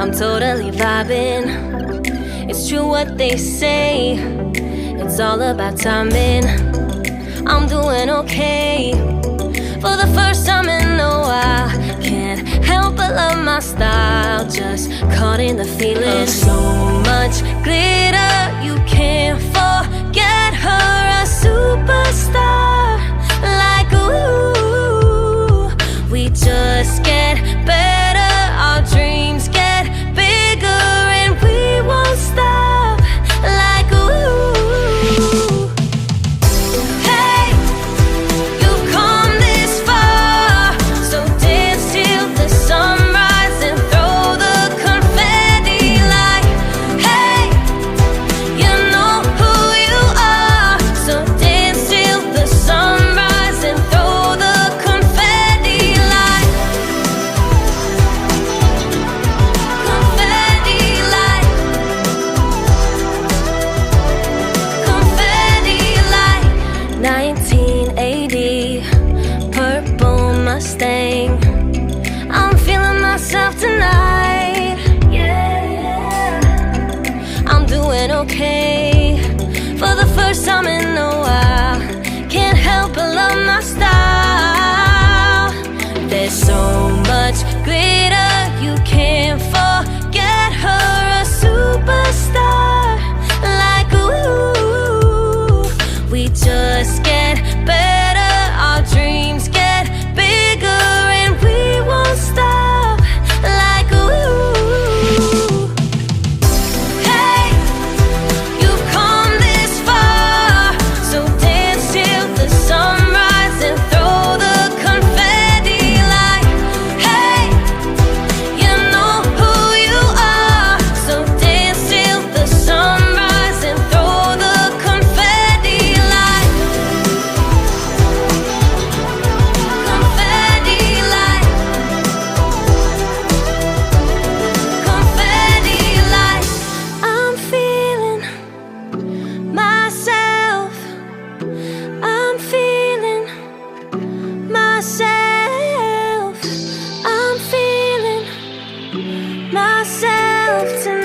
I'm totally vibing. It's true what they say, it's all about timing. I'm doing okay. For the first time in a while, can't help but love my style. Just caught in the feeling. So much glitter, you can't forget her. A superstar, like ooh. We just get better, our dreams get bigger, and we won't stop, like ooh. I'm feeling myself tonight. Yeah. I'm doing okay. For the first time in a while, can't help but love my style. There's so much glitter, you can't forget her. A superstar, like ooh. We just get better, our dreams get bigger, and we won't stop, like ooh. Hey, you've come this far, so dance till the sunrise and throw the confetti like, hey, you know who you are, so dance till the sunrise and throw the confetti like, confetti like, confetti like. I'm feeling myself, I'm feeling myself, I'm feeling myself tonight.